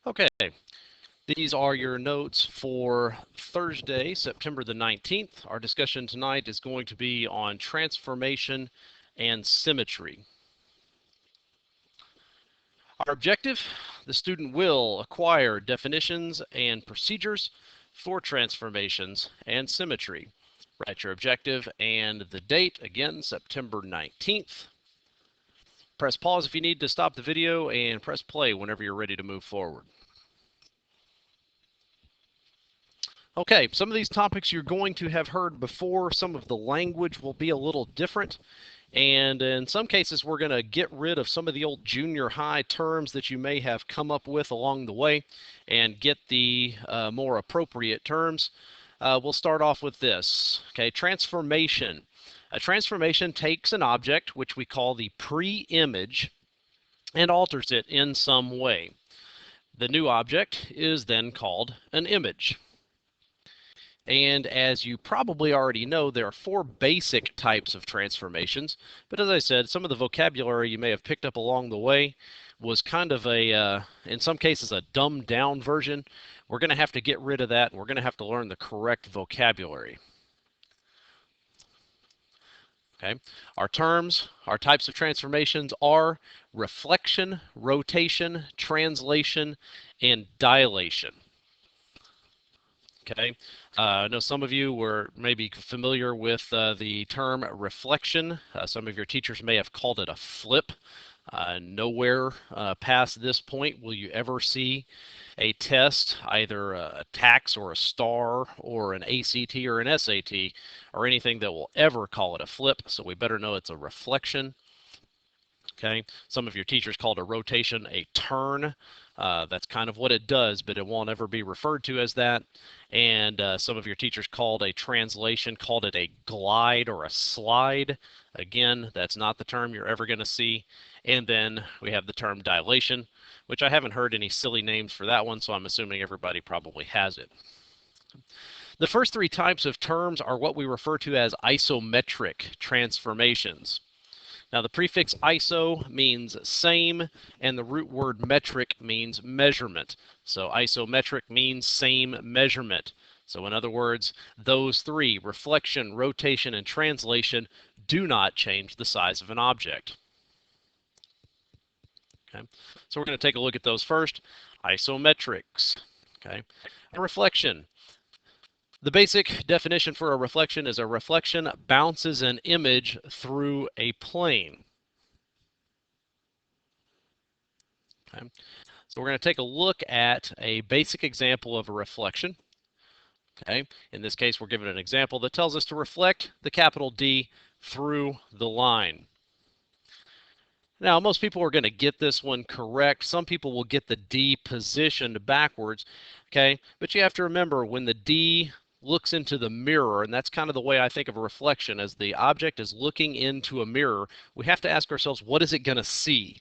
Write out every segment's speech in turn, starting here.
Okay, these are your notes for Thursday, September the 19th. Our discussion tonight is going to be on transformation and symmetry. Our objective, the student will acquire definitions and procedures for transformations and symmetry. Write your objective and the date, again, September 19th. Press pause if you need to stop the video and press play whenever you're ready to move forward. Okay, some of these topics you're going to have heard before. Some of the language will be a little different. And in some cases, we're going to get rid of some of the old junior high terms that you may have come up with along the way and get the more appropriate terms. We'll start off with this. Okay, transformation. A transformation takes an object, which we call the pre-image, and alters it in some way. The new object is then called an image. And as you probably already know, there are 4 basic types of transformations. But as I said, some of the vocabulary you may have picked up along the way was kind of a, in some cases, a dumbed down version. We're going to have to get rid of that, and we're going to have to learn the correct vocabulary. Okay, our terms, our types of transformations are reflection, rotation, translation, and dilation. Okay, I know some of you were maybe familiar with the term reflection. Some of your teachers may have called it a flip. Nowhere past this point will you ever see a test, either a tax or a star or an ACT or an SAT or anything that will ever call it a flip, so we better know it's a reflection. Okay, some of your teachers called a rotation a turn. That's kind of what it does, but it won't ever be referred to as that. And some of your teachers called a translation, called it a glide or a slide. Again, that's not the term you're ever going to see. And then we have the term dilation, which I haven't heard any silly names for that one, so I'm assuming everybody probably has it. The first 3 types of terms are what we refer to as isometric transformations. Now, the prefix iso means same, and the root word metric means measurement. So isometric means same measurement. So in other words, those 3, reflection, rotation, and translation, do not change the size of an object. Okay, so we're going to take a look at those first. Isometrics. Okay, a reflection. The basic definition for a reflection is a reflection bounces an image through a plane. Okay. So we're going to take a look at a basic example of a reflection. Okay. In this case, we're given an example that tells us to reflect the capital D through the line. Now, most people are going to get this one correct. Some people will get the D positioned backwards. Okay. But you have to remember, when the D looks into the mirror, and that's kind of the way I think of a reflection, as the object is looking into a mirror, we have to ask ourselves, what is it going to see?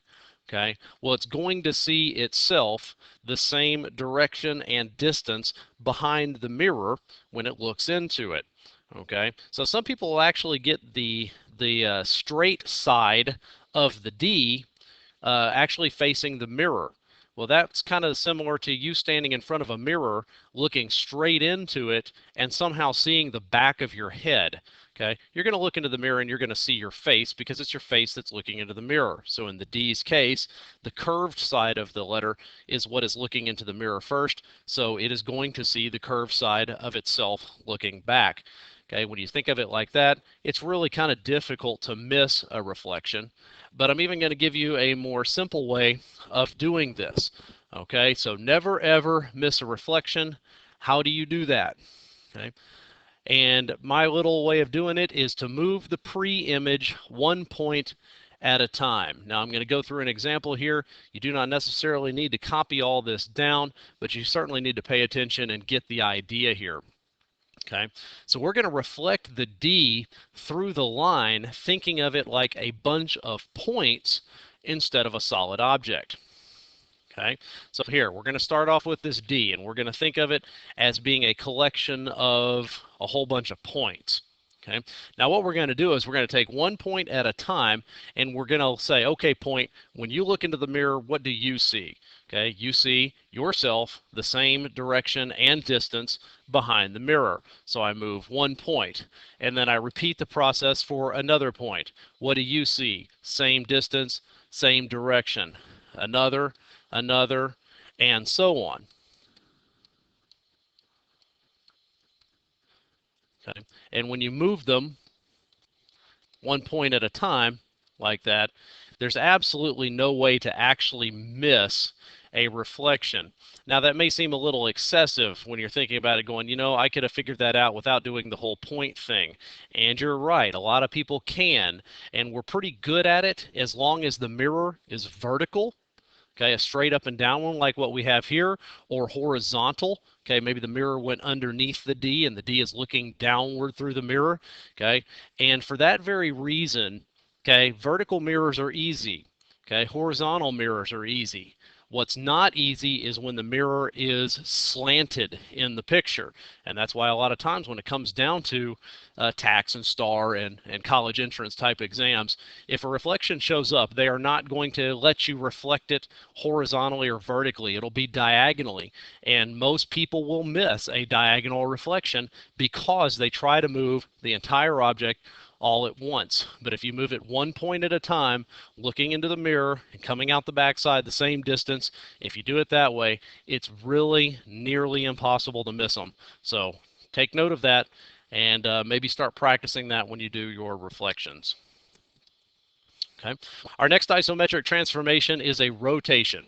Okay, well, it's going to see itself the same direction and distance behind the mirror when it looks into it. Okay, so some people will actually get the straight side of the D actually facing the mirror. Well, that's kind of similar to you standing in front of a mirror, looking straight into it, and somehow seeing the back of your head. Okay, you're going to look into the mirror and you're going to see your face because it's your face that's looking into the mirror. So in the D's case, the curved side of the letter is what is looking into the mirror first. So it is going to see the curved side of itself looking back. Okay, when you think of it like that, it's really kind of difficult to miss a reflection. But I'm even going to give you a more simple way of doing this. Okay, so never ever miss a reflection. How do you do that? Okay. And my little way of doing it is to move the pre-image 1 point at a time. Now I'm going to go through an example here. You do not necessarily need to copy all this down, but you certainly need to pay attention and get the idea here. Okay, so we're going to reflect the D through the line, thinking of it like a bunch of points instead of a solid object. Okay, so here we're going to start off with this D, and we're going to think of it as being a collection of a whole bunch of points. Okay. Now what we're going to do is we're going to take 1 point at a time, and we're going to say, okay, point, when you look into the mirror, what do you see? Okay, you see yourself the same direction and distance behind the mirror. So I move 1 point, and then I repeat the process for another point. What do you see? Same distance, same direction. Another, another, and so on. Okay, and when you move them 1 point at a time like that, there's absolutely no way to actually miss a reflection. Now that may seem a little excessive when you're thinking about it, going, you know, I could have figured that out without doing the whole point thing. And you're right, a lot of people can, and we're pretty good at it as long as the mirror is vertical. Okay, a straight up and down one like what we have here, or horizontal. Okay, maybe the mirror went underneath the D and the D is looking downward through the mirror. Okay, and for that very reason, okay, vertical mirrors are easy. Okay, horizontal mirrors are easy. What's not easy is when the mirror is slanted in the picture. And that's why a lot of times when it comes down to tax and STAR and college entrance type exams, if a reflection shows up, they are not going to let you reflect it horizontally or vertically. It'll be diagonally. And most people will miss a diagonal reflection because they try to move the entire object all at once. But if you move it 1 point at a time, looking into the mirror and coming out the backside the same distance, if you do it that way, it's really nearly impossible to miss them. So take note of that, and maybe start practicing that when you do your reflections. Okay. Our next isometric transformation is a rotation.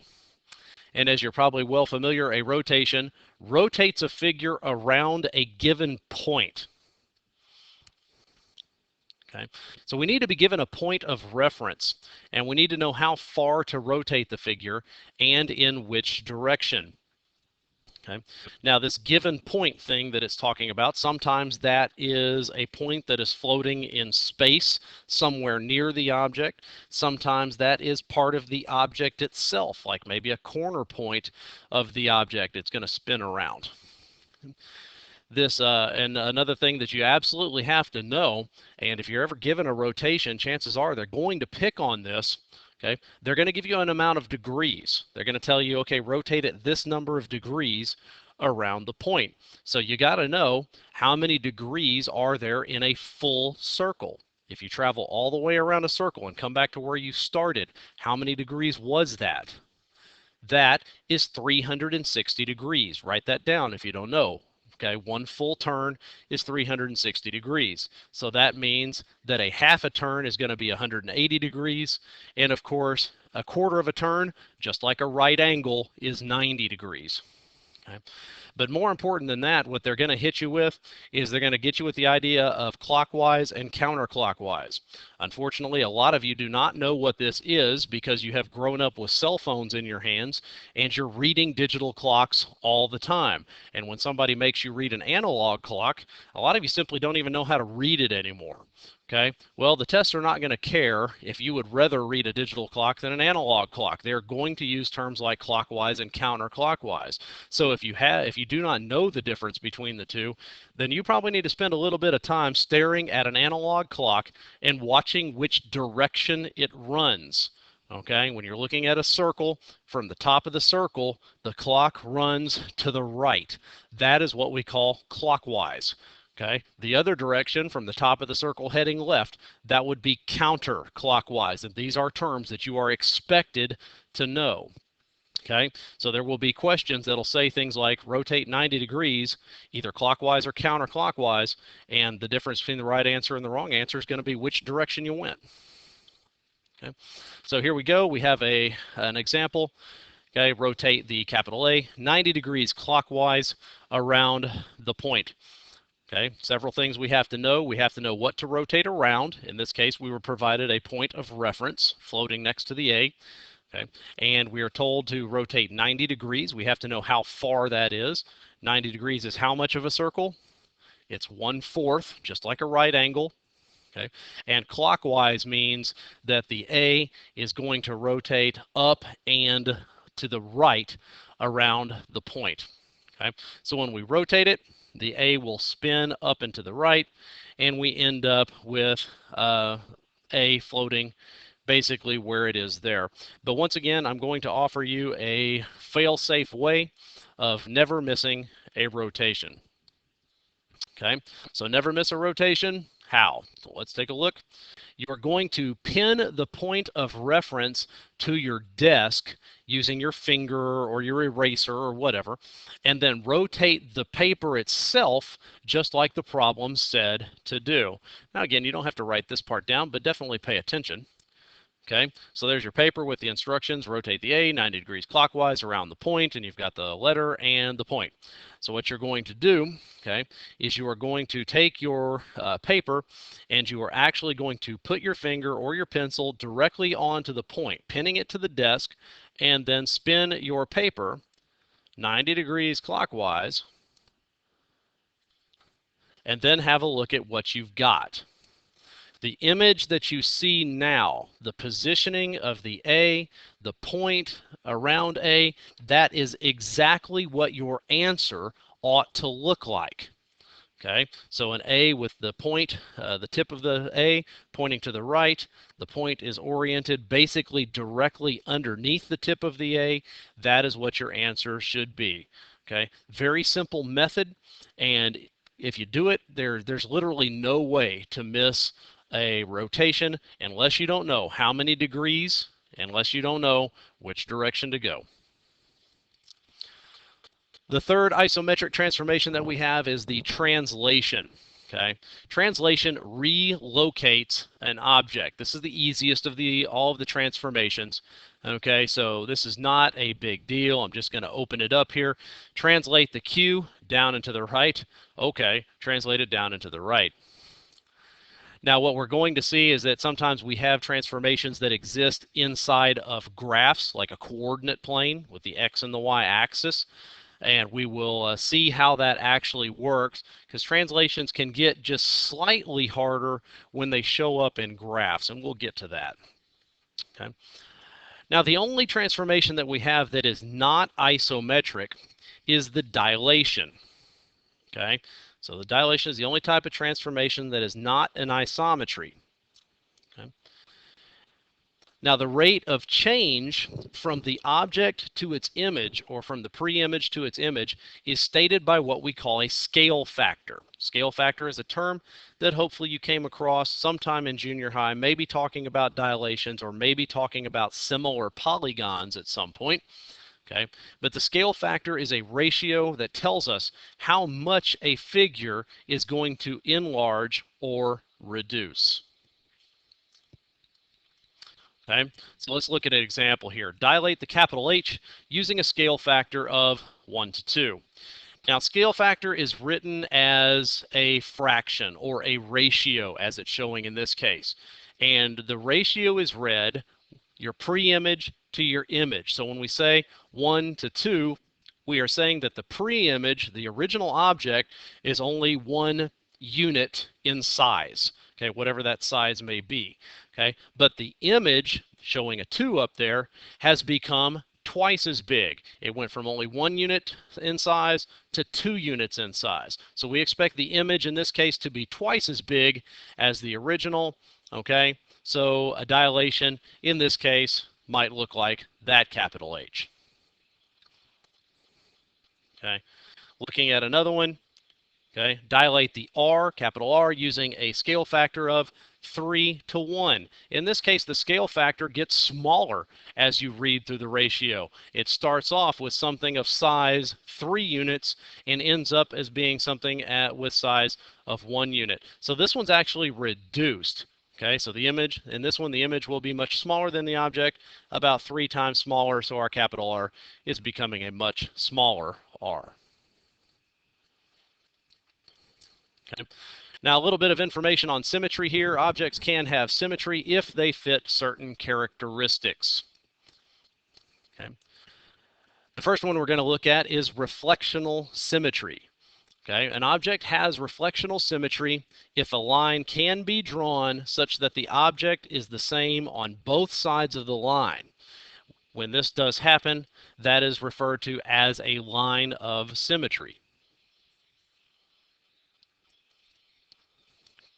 And as you're probably well familiar, a rotation rotates a figure around a given point. Okay, so we need to be given a point of reference, and we need to know how far to rotate the figure and in which direction. Okay, now this given point thing that it's talking about, sometimes that is a point that is floating in space somewhere near the object. Sometimes that is part of the object itself, like maybe a corner point of the object it's going to spin around. This and another thing that you absolutely have to know, and if you're ever given a rotation, chances are they're going to pick on this. Okay, they're going to give you an amount of degrees. They're going to tell you, okay, rotate it this number of degrees around the point. So you got to know how many degrees are there in a full circle. If you travel all the way around a circle and come back to where you started, how many degrees was that? That is 360 degrees. Write that down if you don't know. Okay, one full turn is 360 degrees. So that means that a half a turn is going to be 180 degrees. And of course, a quarter of a turn, just like a right angle, is 90 degrees. Okay. But more important than that, what they're going to hit you with is they're going to get you with the idea of clockwise and counterclockwise. Unfortunately, a lot of you do not know what this is because you have grown up with cell phones in your hands and you're reading digital clocks all the time. And when somebody makes you read an analog clock, a lot of you simply don't even know how to read it anymore. Okay, well, the tests are not going to care if you would rather read a digital clock than an analog clock. They're going to use terms like clockwise and counterclockwise. So if you do not know the difference between the two, then you probably need to spend a little bit of time staring at an analog clock and watching which direction it runs. Okay, when you're looking at a circle, from the top of the circle, the clock runs to the right. That is what we call clockwise. Okay, the other direction from the top of the circle heading left, that would be counterclockwise. And these are terms that you are expected to know. Okay, so there will be questions that'll say things like rotate 90 degrees, either clockwise or counterclockwise, and the difference between the right answer and the wrong answer is going to be which direction you went. Okay, so here we go. We have an example. Okay, rotate the capital A 90 degrees clockwise around the point. Okay, several things we have to know. We have to know what to rotate around. In this case, we were provided a point of reference floating next to the A. Okay, and we are told to rotate 90 degrees. We have to know how far that is. 90 degrees is how much of a circle? It's 1/4, just like a right angle. Okay, and clockwise means that the A is going to rotate up and to the right around the point. Okay, so when we rotate it, the A will spin up and to the right, and we end up with A floating basically where it is there. But once again, I'm going to offer you a fail-safe way of never missing a rotation. Okay, so never miss a rotation. How? So let's take a look. You are going to pin the point of reference to your desk using your finger or your eraser or whatever, and then rotate the paper itself just like the problem said to do. Now again, you don't have to write this part down, but definitely pay attention. Okay, so there's your paper with the instructions. Rotate the A 90 degrees clockwise around the point, and you've got the letter and the point. So what you're going to do, okay, is you are going to take your paper and you are actually going to put your finger or your pencil directly onto the point, pinning it to the desk, and then spin your paper 90 degrees clockwise, and then have a look at what you've got. The image that you see now, the positioning of the A, the point around A, that is exactly what your answer ought to look like. Okay, so an A with the point, the tip of the A pointing to the right, the point is oriented basically directly underneath the tip of the A. That is what your answer should be. Okay, very simple method, and if you do it, there's literally no way to miss a rotation unless you don't know how many degrees, unless you don't know which direction to go. The third isometric transformation that we have is the translation. Okay, translation relocates an object. This is the easiest of all of the transformations. Okay, so this is not a big deal. I'm just going to open it up here. Translate the Q down and to the right. Okay, translate it down and to the right. Now, what we're going to see is that sometimes we have transformations that exist inside of graphs, like a coordinate plane with the x and the y axis. And we will see how that actually works, because translations can get just slightly harder when they show up in graphs, and we'll get to that. Okay. Now, the only transformation that we have that is not isometric is the dilation. Okay, so the dilation is the only type of transformation that is not an isometry. Okay. Now, the rate of change from the object to its image, or from the pre-image to its image, is stated by what we call a scale factor. Scale factor is a term that hopefully you came across sometime in junior high, maybe talking about dilations or maybe talking about similar polygons at some point. Okay, but the scale factor is a ratio that tells us how much a figure is going to enlarge or reduce. Okay, so let's look at an example here. Dilate the capital H using a scale factor of 1 to 2. Now, scale factor is written as a fraction or a ratio, as it's showing in this case. And the ratio is read your pre-image to your image. So when we say 1 to 2, we are saying that the pre-image, the original object, is only 1 unit in size, okay, whatever that size may be. Okay, but the image, showing a 2 up there, has become twice as big. It went from only 1 unit in size to 2 units in size. So we expect the image in this case to be twice as big as the original. Okay, so a dilation in this case might look like that capital H. Okay, looking at another one. Okay, dilate the R, capital R, using a scale factor of 3 to 1. In this case, the scale factor gets smaller as you read through the ratio. It starts off with something of size 3 units and ends up as being something with size of 1 unit. So this one's actually reduced. Okay, so the image, in this one, the image will be much smaller than the object, about 3 times smaller, so our capital R is becoming a much smaller R. Okay. Now, a little bit of information on symmetry here. Objects can have symmetry if they fit certain characteristics. Okay. The first one we're going to look at is reflectional symmetry. Okay. An object has reflectional symmetry if a line can be drawn such that the object is the same on both sides of the line. When this does happen, that is referred to as a line of symmetry.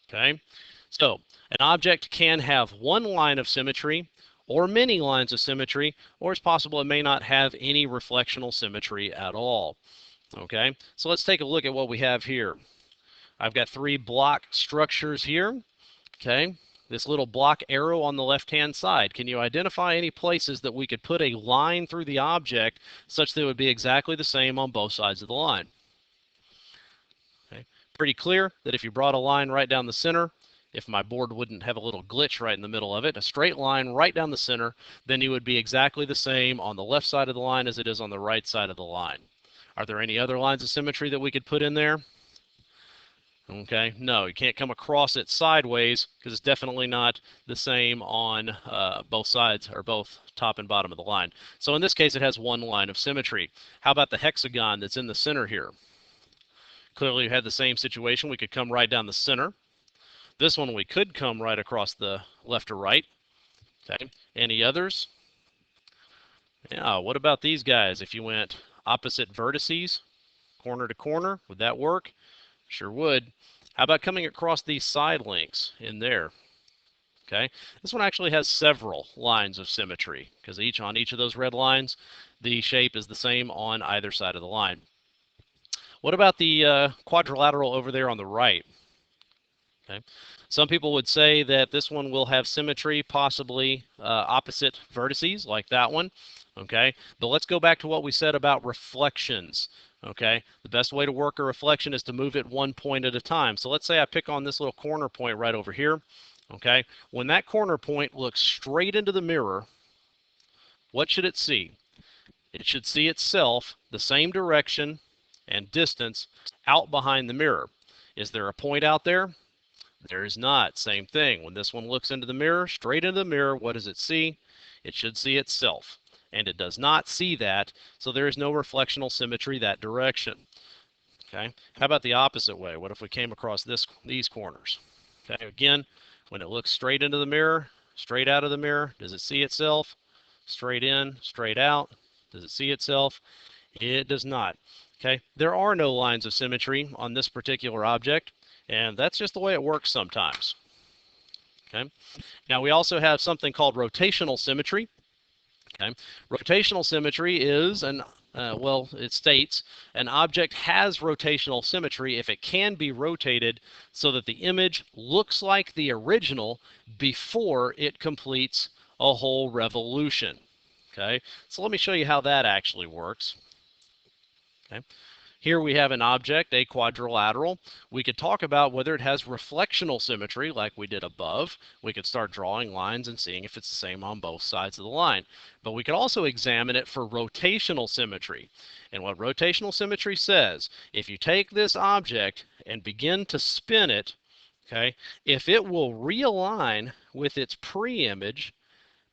Okay, so an object can have one line of symmetry or many lines of symmetry, or it's possible it may not have any reflectional symmetry at all. Okay, so let's take a look at what we have here. I've got three block structures here. Okay, this little block arrow on the left-hand side. Can you identify any places that we could put a line through the object such that it would be exactly the same on both sides of the line? Okay. Pretty clear that if you brought a line right down the center, if my board wouldn't have a little glitch right in the middle of it, a straight line right down the center, then you would be exactly the same on the left side of the line as it is on the right side of the line. Are there any other lines of symmetry that we could put in there? Okay, no, you can't come across it sideways because it's definitely not the same on both sides or both top and bottom of the line. So in this case, it has one line of symmetry. How about the hexagon that's in the center here? Clearly, you had the same situation. We could come right down the center. This one, we could come right across the left or right. Okay, any others? Yeah, what about these guys? If you went opposite vertices, corner to corner, would that work? Sure would. How about coming across these side links in there? Okay, this one actually has several lines of symmetry because on each of those red lines, the shape is the same on either side of the line. What about the quadrilateral over there on the right? Okay, some people would say that this one will have symmetry, possibly opposite vertices like that one. Okay, but let's go back to what we said about reflections. Okay, the best way to work a reflection is to move it one point at a time. So let's say I pick on this little corner point right over here. Okay, when that corner point looks straight into the mirror, what should it see? It should see itself the same direction and distance out behind the mirror. Is there a point out there? There is not. Same thing. When this one looks into the mirror, straight into the mirror, what does it see? It should see itself. And it does not see that, so there is no reflectional symmetry that direction. Okay. How about the opposite way? What if we came across these corners? Okay. Again, when it looks straight into the mirror, straight out of the mirror, does it see itself? Straight in, straight out, does it see itself? It does not. Okay. There are no lines of symmetry on this particular object, and that's just the way it works sometimes. Okay. Now we also have something called rotational symmetry. Okay. Rotational symmetry is well, it states an object has rotational symmetry if it can be rotated so that the image looks like the original before it completes a whole revolution. Okay, so let me show you how that actually works. Okay. Here we have an object, a quadrilateral. We could talk about whether it has reflectional symmetry like we did above. We could start drawing lines and seeing if it's the same on both sides of the line. But we could also examine it for rotational symmetry. And what rotational symmetry says, if you take this object and begin to spin it, okay, if it will realign with its pre-image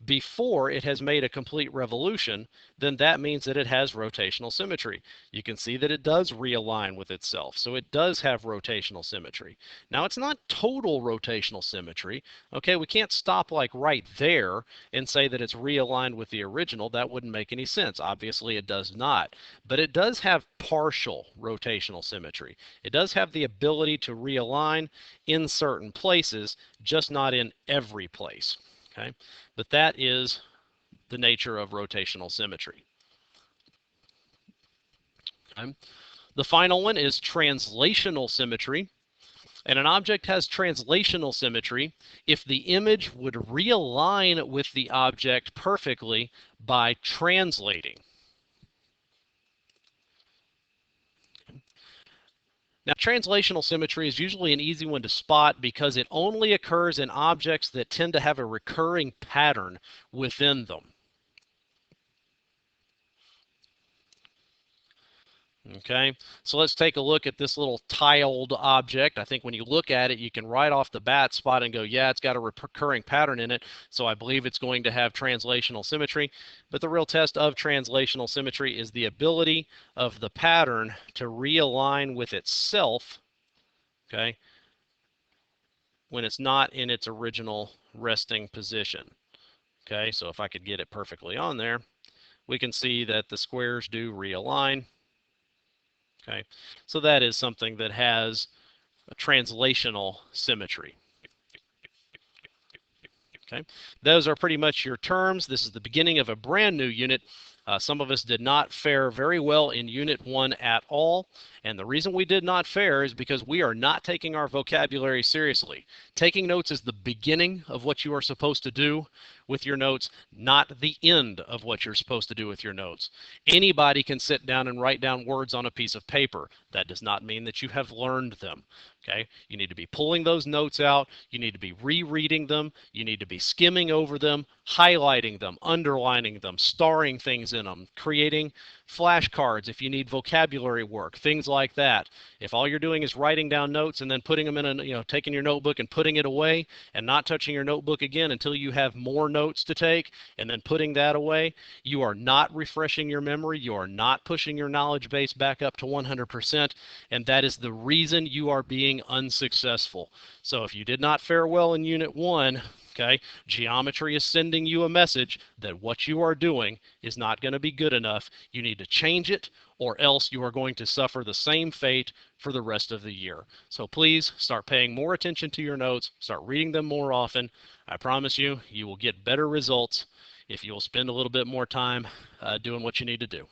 before it has made a complete revolution, then that means that it has rotational symmetry. You can see that it does realign with itself, so it does have rotational symmetry. Now, it's not total rotational symmetry. Okay, we can't stop like right there and say that it's realigned with the original. That wouldn't make any sense. Obviously, it does not. But it does have partial rotational symmetry. It does have the ability to realign in certain places, just not in every place. Okay, but that is the nature of rotational symmetry. Okay. The final one is translational symmetry. And an object has translational symmetry if the image would realign with the object perfectly by translating. Now, translational symmetry is usually an easy one to spot because it only occurs in objects that tend to have a recurring pattern within them. Okay, so let's take a look at this little tiled object. I think when you look at it, you can right off the bat spot and go, yeah, it's got a recurring pattern in it, so I believe it's going to have translational symmetry. But the real test of translational symmetry is the ability of the pattern to realign with itself, okay, when it's not in its original resting position. Okay, so if I could get it perfectly on there, we can see that the squares do realign. Okay, so that is something that has translational symmetry. Okay, those are pretty much your terms. This is the beginning of a brand new unit. Some of us did not fare very well in Unit 1 at all, and the reason we did not fare is because we are not taking our vocabulary seriously. Taking notes is the beginning of what you are supposed to do with your notes, not the end of what you're supposed to do with your notes. Anybody can sit down and write down words on a piece of paper. That does not mean that you have learned them. Okay, you need to be pulling those notes out. You need to be rereading them. You need to be skimming over them, highlighting them, underlining them, starring things in them, creating flashcards if you need vocabulary work, things like that. If all you're doing is writing down notes and then putting them in taking your notebook and putting it away and not touching your notebook again until you have more notes to take and then putting that away, you are not refreshing your memory. You are not pushing your knowledge base back up to 100%, and that is the reason you are being unsuccessful. So if you did not fare well in Unit 1, okay, geometry is sending you a message that what you are doing is not going to be good enough. You need to change it, or else you are going to suffer the same fate for the rest of the year. So please start paying more attention to your notes, start reading them more often. I promise you, you will get better results if you will spend a little bit more time doing what you need to do.